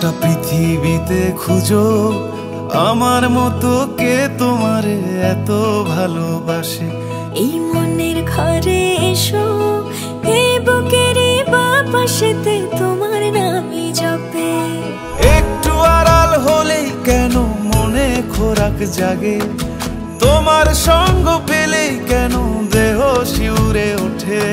গোটা পৃথিবীতে খুঁজো আমার মতো কে তোমারে এত ভালোবাসে। এই মনের ঘরে এসো, এই বুকের বাপাশেতে তোমার নামই জপে। একটু আড়াল হলেই কেন মনে খোরাক জাগে, তোমার সঙ্গ পেলেই কেন দেহ শিউরে ওঠে।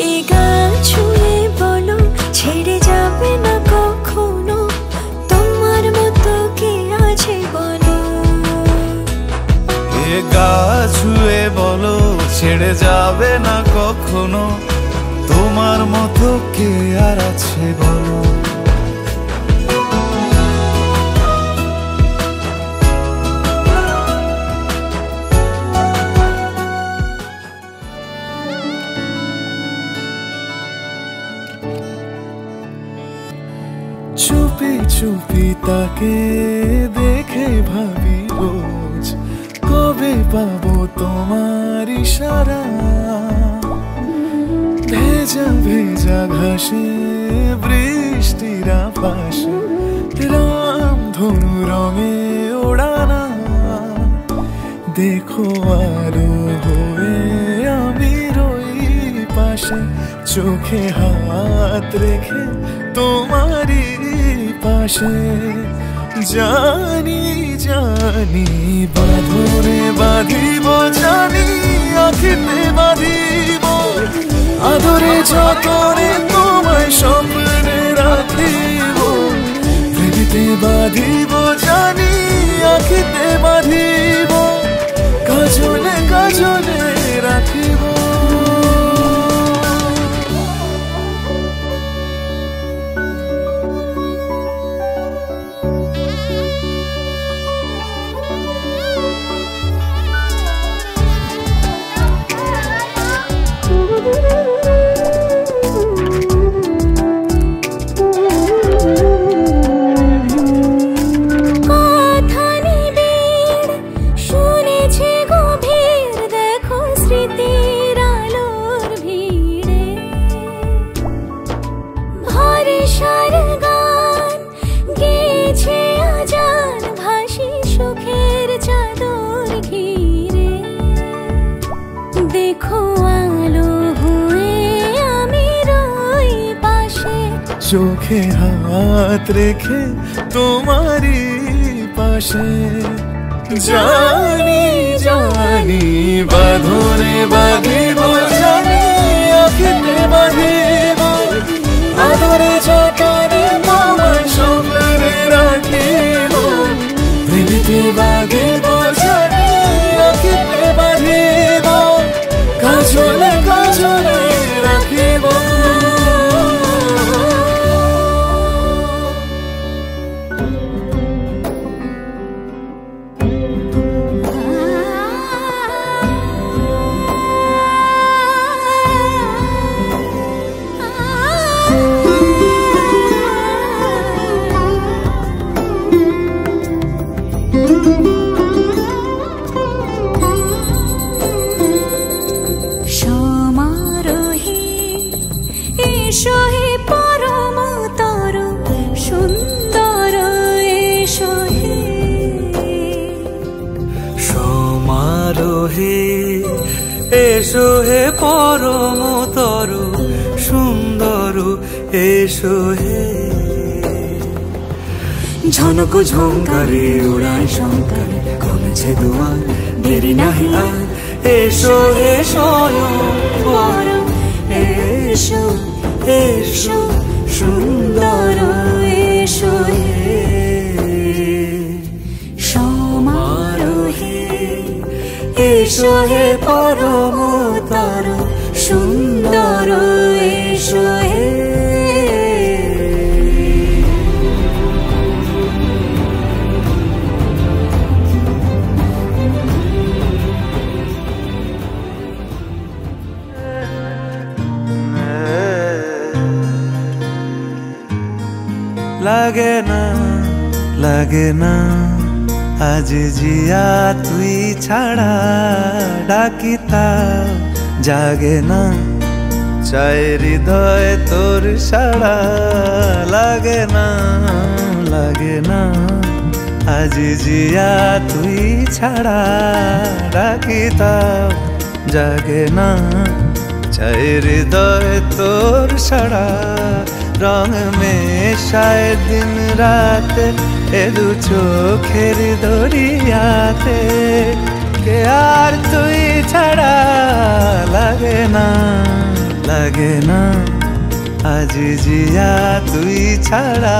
এই গা ছুঁয়ে বলো ছেড়ে যাবে না কখনো, তোমার মতো কে আছে বলো। এ গা ছুঁয়ে বলো ছেড়ে যাবে না কখনো, তোমার মতো কে আর আছে বলো। চুপি চুপি তাকে দেখে ভাবি রোজ, কবে পাবো তোমার ইশারা। ভেজা ভেজা ঘাসে বৃষ্টির পাশে রাম ধনু রঙে ওড়ানা। দেখো আরো হয়ে আমি রই পাশে, চোখে হাত রেখে তোমারই পাশে। জানি জানি বাঁধরে বাঁধিব, জানি আখিতে বাঁধিব, আদরে যতনে তোমায় স্বপ্নে রাখিব। প্রেমেতে বাঁধিব, জানি আখিতে বাঁধিব, কাজলে কাজলে রাখিব। চোখে হাত রেখে তোমারই পাশে। জানি জানি বাঁধরে বাঁধিব, জানি আখিতে বাঁধিব, আদরে যতনে তোমায় স্বপ্নে রাখিব। প্রেমেতে বাঁধিব, জানি আখিতে বাঁধিব, কাজলে কাজলে রাখিব। এসো হে পরম তরু সুন্দর, এসো হে ঝনক ঝঙ্কারে উড়ায় শঙ্কর, কমেছে দুয়ার দেরি নাহি আর। এসো হে স্বয়ং পরম, এসো এসো সুন্দর, এসো হে সমারোহে। এসো হে পরম তরু সুন্দর, এসো হে লাগে না লাগে না আজ জিয়া তুই ছাড়া, ডাকিতা জাগে না চাই হৃদয় তোর সাড়া লাগে না, লাগে না। আজি জিয়া তুই ছাড়া ডাকি তাও জাগে না। চাই হৃদয় তোর সাড়া রং মেশায় দিন রাতে এ দু চোখের দরিয়াতে। কে আর তুই ছাড়া লাগে না, লাগে না। আজি জিয়া তুই ছাড়া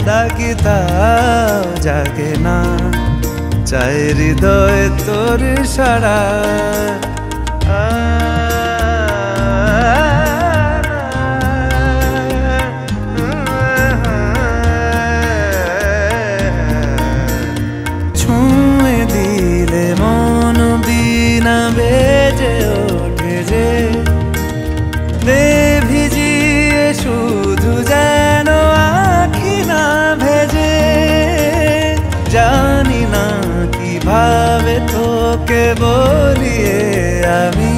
ডাকি তাও জাগে না। চাই হৃদয় তোর সাড়া। ছুঁয়ে দিলে মন বিনা বেজে ওঠে যে, ভিজিয়ে শুধু যেন আখি না ভেজে। জানি না কিভাবে তোকে বলিয়ে আমি,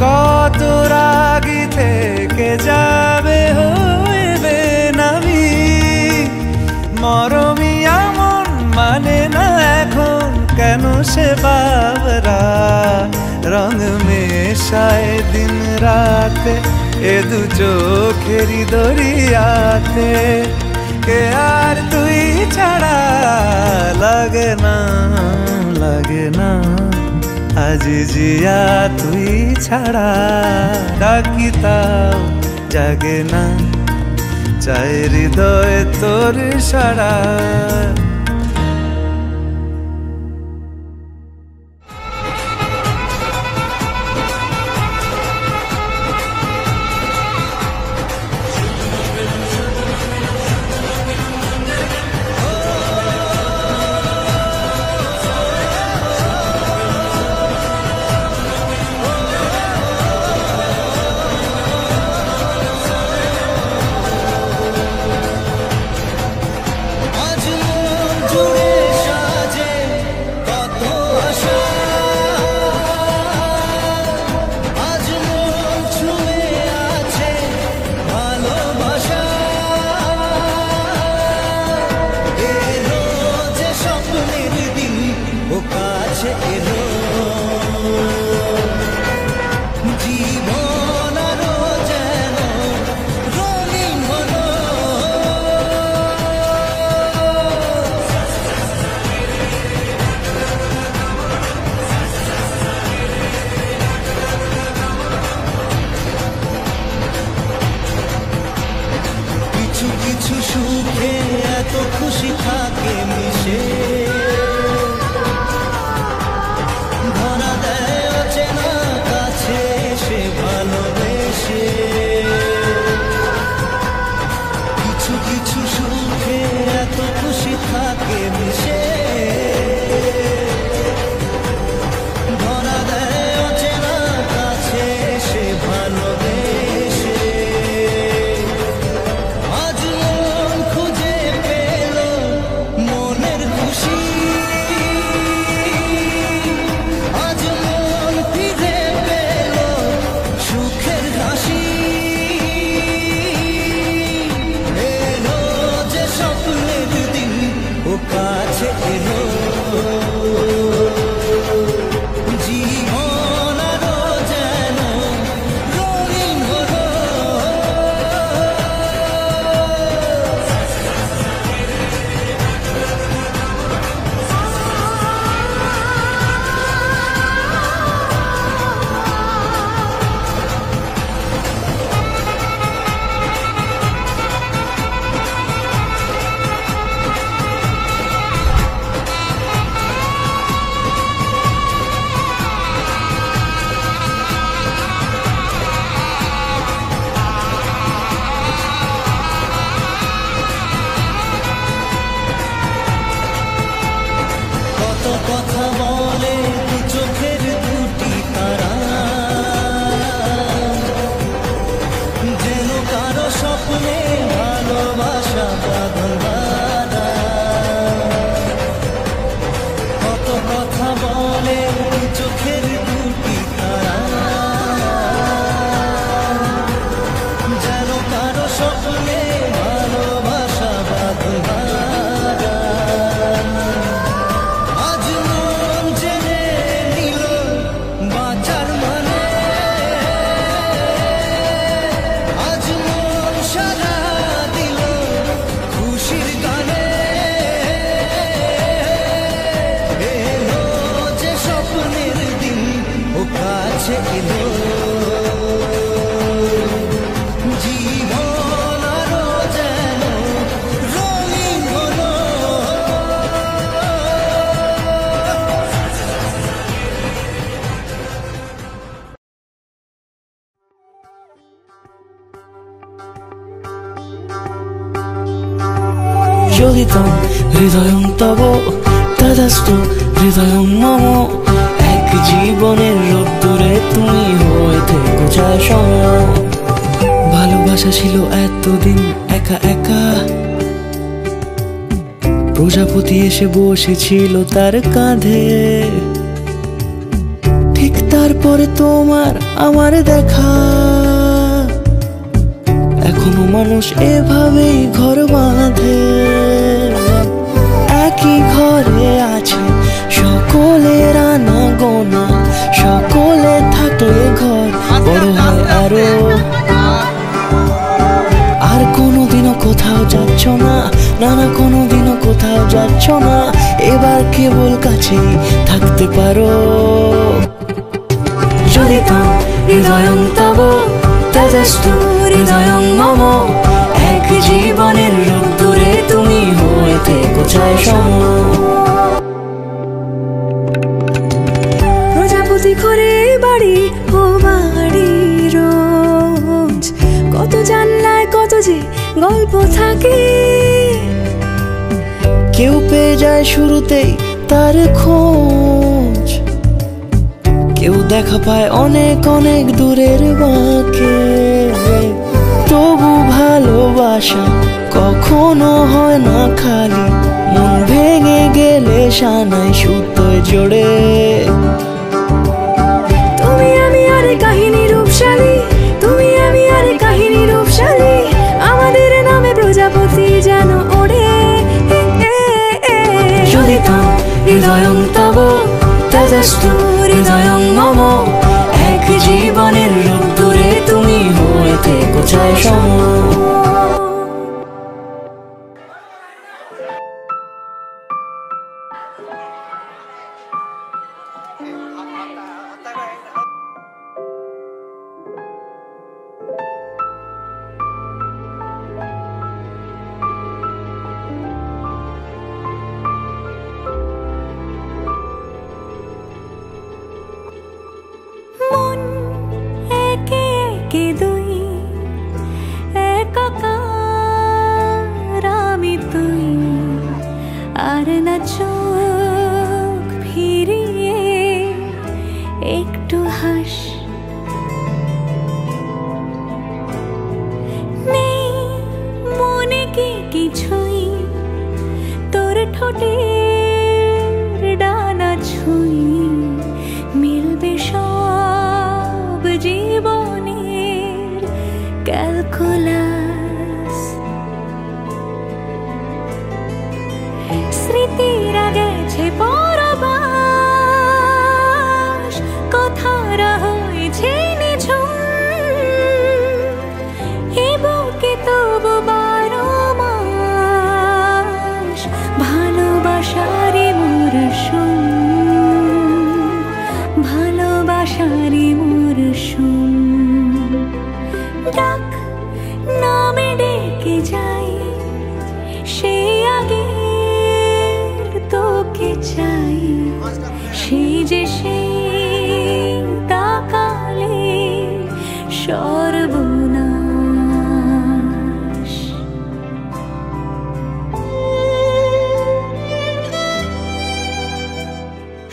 কত রাগি থেকে যাবে হইবে নামি। মরমি এমন মানে না এখন কেন সে বাবরা, রং মেশায় দিন রাতে এ দু চোখেরি দরিয়াতে। কে আর তুই ছাড়া লাগে না, লাগে না। আজি জিয়া তুই ছাড়া ডাকি তাও জাগে না। চাই হৃদয় তোর সাড়া। আজ কাছে এলো জীবন আরো যেন রঙিন হলো। যোগিতং হৃদয়ং তব তদস্তু হৃদয়ং মম। এক জীবনের রোদ্দুরে তুমি হয়ে থেকো যায় সম। ভালোবাসা ছিল এতদিন একা একা, প্রজাপতি এসে বসেছিল তার কাঁধে। ঠিক তারপরে তোমার আমার দেখা, এখনো মানুষ এভাবেই ঘর বাঁধে। একই ঘরে আছে সকলের আনা গোনা, সকলে থাকলে ঘর বড় হয় আরো। আর কোনোদিনও কোথাও যাচ্ছ না, না না কোনোদিনও কোথাও যাচ্ছ না, এবার কেবল কাছেই থাকতে পারো। যোগিতং হৃদয়ং তব তদস্তু হৃদয়ং মম। এক জীবনের রোদ্দুরে তুমি হয়ে থেকো যায় সম। প্রজাপতি করে বাড়ি ও বাড়ি রোজ, কত জানলায় কত যে গল্প থাকে। কেউ পেয়ে যায় শুরুতেই তার খোঁজ, কেউ দেখা পায় অনেক অনেক দূরের বাঁকে। তবু ভালোবাসা কখনো হয় না খালি, মন ভেঙে গেলে সানাই সুতোয় জোড়ে। তুমি আমি আর কাহিনী রূপশালী, তুমি আমি আর কাহিনী রূপশালী, আমাদের নামে প্রজাপতি যেন ওড়ে। যোগিতং হৃদয়ং তব তদস্তু হৃদয়ং মম। এক জীবনের রোদ্দুরে তুমি হয়ে থেকো যায় সম। মন একে একে দুই, একাকার আমি তুই, আর না চোখ ফিরিয়ে একটু হাস। নেই মনে কি কিছুই, তোর ঠোঁটের ডানা ছুঁই, মিলবে সব জীবনের ক্যালকুলাস। স্মৃতিরা গেছে পরবাস, কথারা হয়েছে নিঝুম, এ বুকে তবু 12 মাস ভালোবাসারই মরশুম, ভালোবাসারই মরশুম। ডাক নামে ডেকে যাই, সেই আগের তোকে চাই, সেই যে সেই তাকালে সর্বনাশ।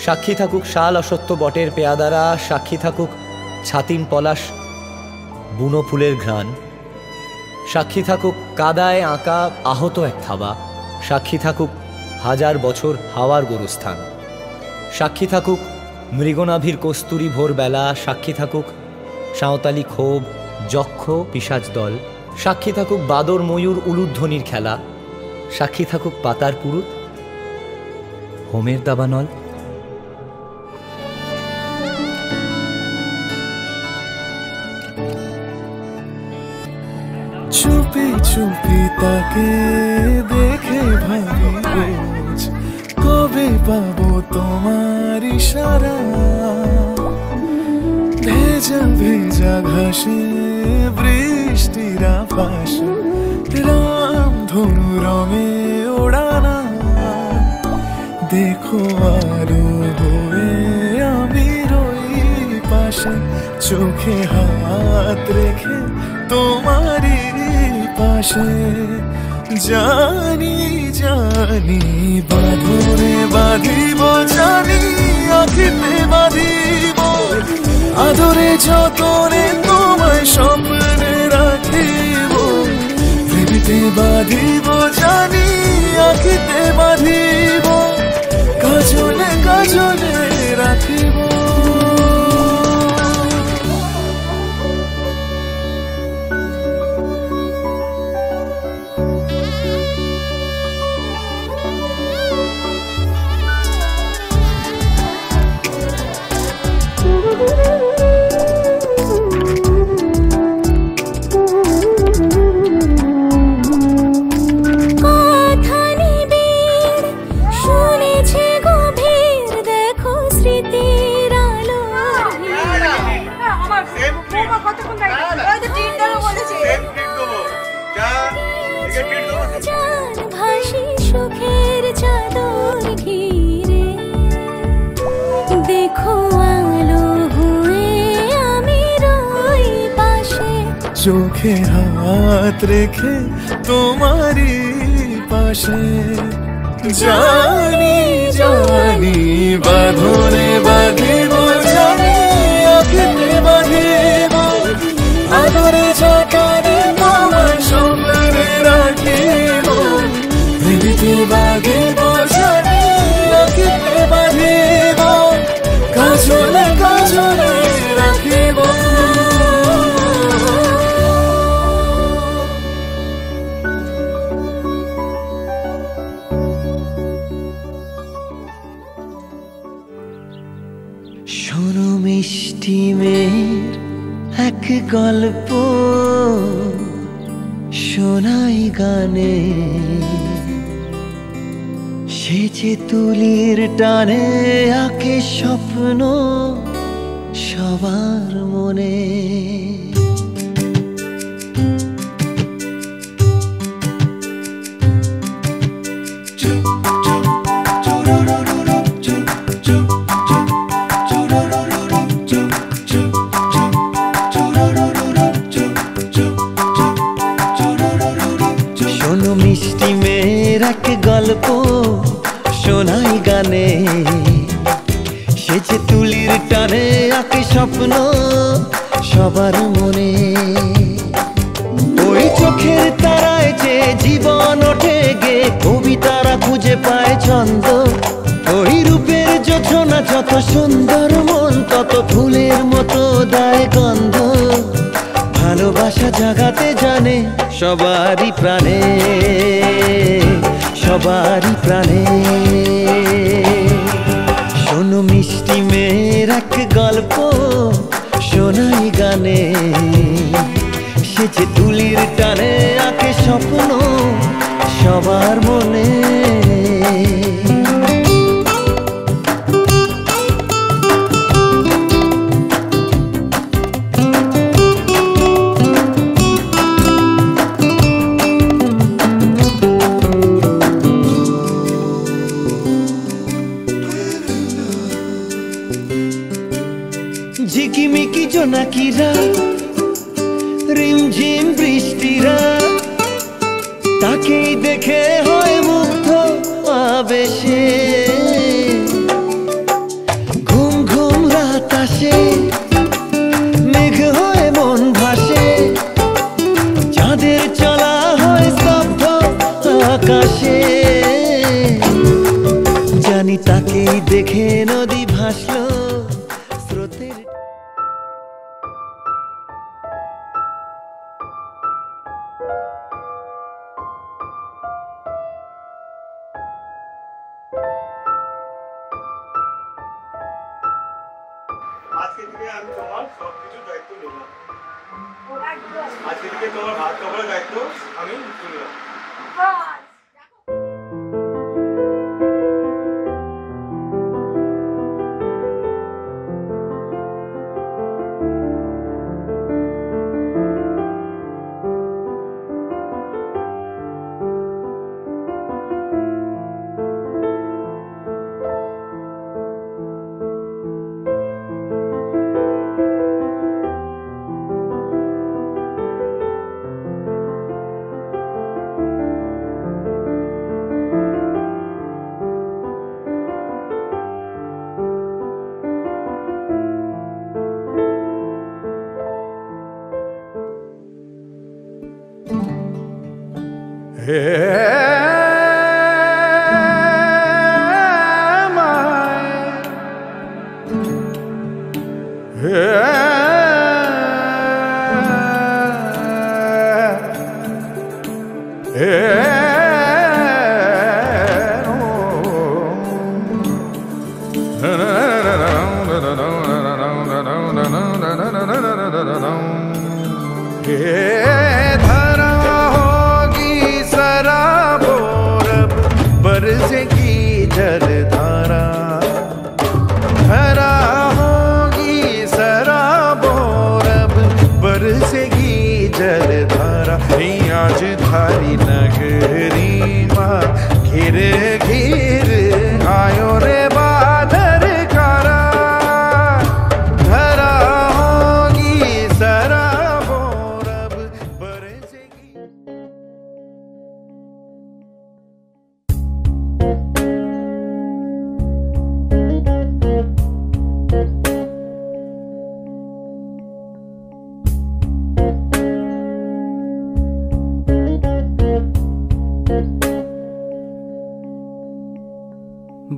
সাক্ষী থাকুক শাল অসত্য বটের পেয়াদারা, সাক্ষী থাকুক ছাতিম পলাশ বুনো ফুলের ঘ্রাণ, সাক্ষী থাকুক কাদায় আঁকা আহত এক থাবা, সাক্ষী থাকুক হাজার বছর হাওয়ার গোরস্থান, সাক্ষী থাকুক মৃগনাভির কস্তুরী ভোরবেলা, সাক্ষী থাকুক সাঁওতালি ক্ষোভ যক্ষ পিশাচ দল, সাক্ষী থাকুক বাদর ময়ূর উলুধ্বনির খেলা, সাক্ষী থাকুক পাতার পুরুত হোমের দাবানল। চুপি চুপি তাকে দেখে ভাবি রোজ, কবে পাবো তোমার ইশারা। ভেজা ঘাসে বৃষ্টির আভাসে রামধনু রঙে ওড়ানা দেখো আলো হয়ে আমি রই পাশে চোখে হাত রেখে তোমারই পাশে জানি জানি বাঁধনে বাঁধিব জানি আখিতে বাঁধিব আদরে যতনে তোমায় স্বপ্নে রাখিব পৃথিবীতে বাঁধিব জানি আখিতে বাঁধিব কাজলে কাজলে রাখিব চোখে হাত রেখে তোমারই পাশে জানি জানি বাঁধনে বাঁধিব জানি আখিতে বাঁধিব আদরে যতনে তোমায় স্বপ্নে রাখিব পৃথিবীতে বাঁধিব জানি আখিতে বাঁধিব কাজলে কাজলে রাখিব শোনো মিষ্টি মেয়ের এক গল্প শোনাই গানে সে যে তুলির টানে আঁকে স্বপ্ন সবার মনে গল্প শোনাই গানে সে যে তুলির টানে আঁকে স্বপ্ন সবার মনে ওই চোখের তারায় যে জীবন ওঠে গে কবিতারা খুঁজে পায় ছন্দ ওই রূপের যোছনা যত সুন্দর মন তত ফুলের মতো দেয় গন্ধ ভালোবাসা জাগাতে জানে সবারই প্রাণে সবারই প্রাণে শোনো মিষ্টি মেয়ের এক গল্প শোনাই গানে সে যে তুলির টানে আঁকে স্বপ্ন সবার মনে ঝিকিমিকি জোনাকিরা রিমঝিম বৃষ্টিরা তাকেই দেখে হয় মুগ্ধ আবেশে ঘুম ঘুম রাত আসে মেঘ হয়ে মন ভাসে চাঁদের চলা হয় স্তব্ধ আকাশে জানি তাকেই দেখে নদী ভাসলো স্রোতের আজকে থেকে আমি তোমার সবকিছুর দায়িত্ব নিলাম আজকে থেকে তোমার ভাত খাবারের দায়িত্ব আমি নিলাম धारा होगी सराबोर अब बरसेगी जलधारा धारा होगी सराबोर अब बरसेगी जलधारा आज थारी नगरी माँ घिर घिर आयो रे बादर कारा धारा होगी सराबोर अब बरसेगी।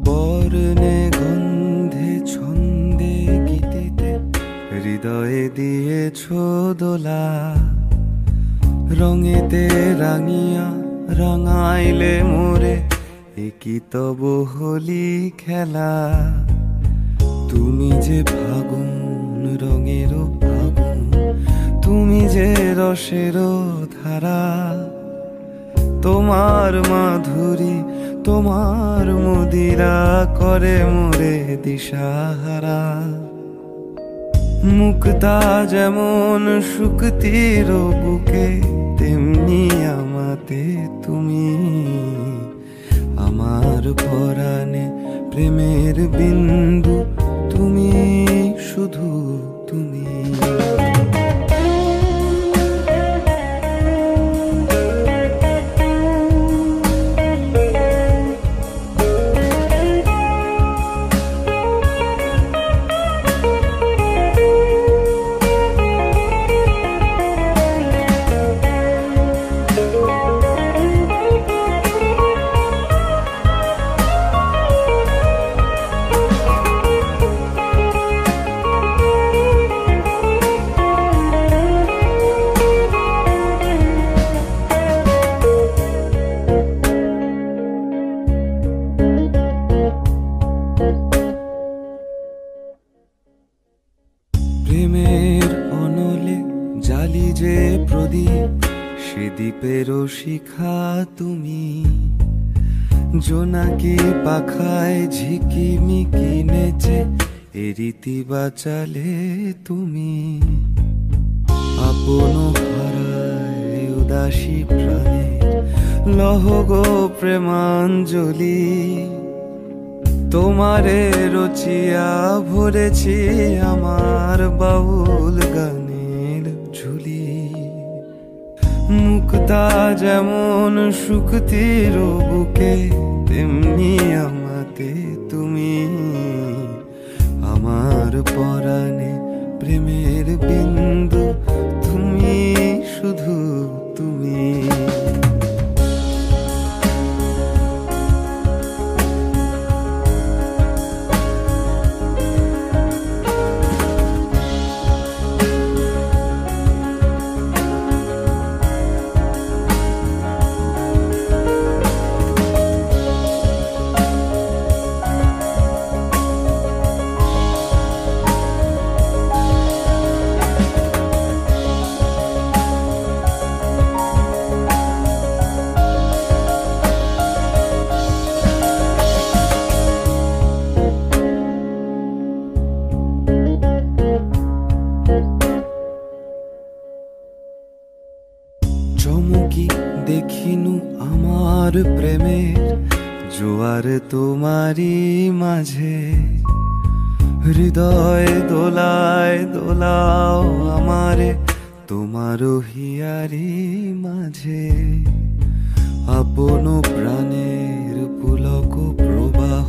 বর্ণে গন্ধে ছন্দে গীতিতে হৃদয়ে দিয়েছ দোলা রঙেতে রাঙিয়া রাঙাইলে মোরে একই তব হোলি খেলা তুমি যে ফাগুন রঙেরও ফাগুন তুমি যে রসেরও ধারা তোমার মাধুরী তোমার মদিরা করে মোরে দিশাহারা মুক্তা যেমন শুকতির বুকে তেমনি আমাতে তুমি আমার পরাণে প্রেমের বিন্দু তুমি শুধু তুমি। প্রেমের অনলে জালি যে প্রদীপ সে দ্বীপেরও শিখা তুমি জোনাকি পাখায় ঝিকিমিকি নেচে এ রীতি বাঁচালে তুমি আপন হারায় উদাসী প্রাণে লহ গো প্রেমাঞ্জলি তোমারে রচিয়া ভরেছি আমার বাউল গানের ঝুলি মুক্তা যেমন শুকতির বুকে তেমনি আমাতে তুমি আমার পরাণে প্রেমের বিন্দু তুমি শুধু তুমি। চমকি দেখিনু আমার প্রেমের জোয়ার তোমারি মাঝে হৃদয় দোলায় দোলাও আমারে তোমারও হিয়ারি মাঝে আপন প্রাণের পুলক প্রবাহ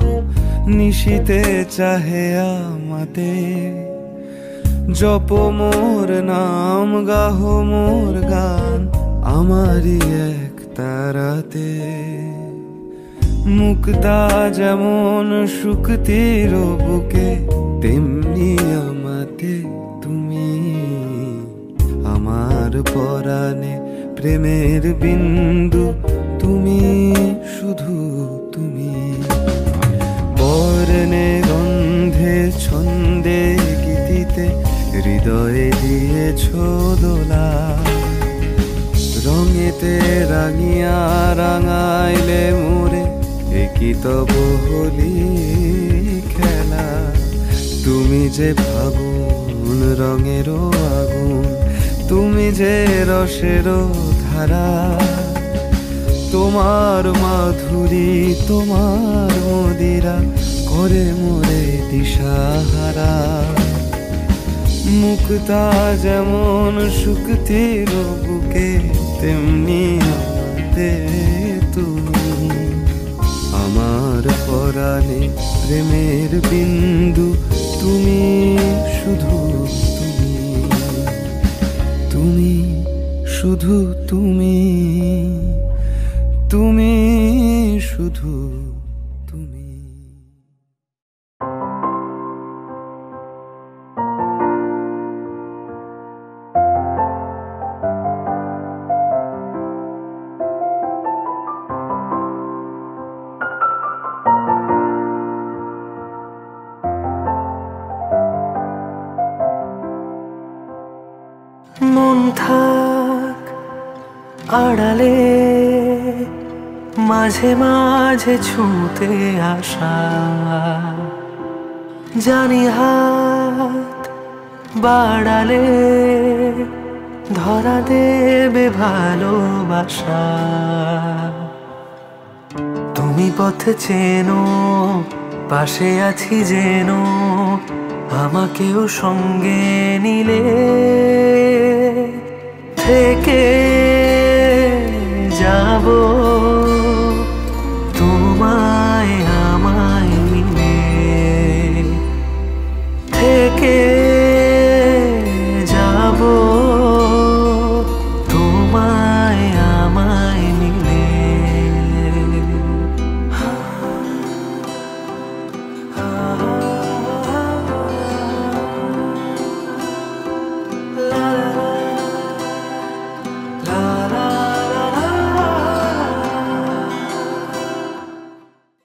নিশীতে চাহে আমাদের জপ মোর নাম গাহ মোর গান আমারি এক তারাতে মুক্তা যেমন শুকতির বুকে, তেমনি আমাতে তুমি। আমার পরাণে প্রেমের বিন্দু তুমি, শুধু তুমি। বর্ণে গন্ধে ছন্দে গীতিতে হৃদয়ে দিয়েছ দোলা। রঙেতে রাঙিয়া রাঙাইলে মোরে, একই তব হোলি খেলা। তুমি যে ফাগুন রঙেরও আগুন, তুমি যে রসেরও ধারা। তোমার মাধুরী তোমার মদিরা করে মোরে দিশাহারা। মুক্তা যেমন শুকতির বুকে, তেমনি আমাতে তুমি। আমার পরাণে প্রেমের বিন্দু তুমি, শুধু তুমি। তুমি শুধু তুমি, তুমি শুধু তুমি। মন থাক আড়ালে, মাঝে মাঝে ছুঁতে আসা। জানি হাত বাড়ালে ধরা দেবে ভালোবাসা। তুমি পথ চেনো, পাশে আছি যেন, আমাকেও সঙ্গে নিলে থেকে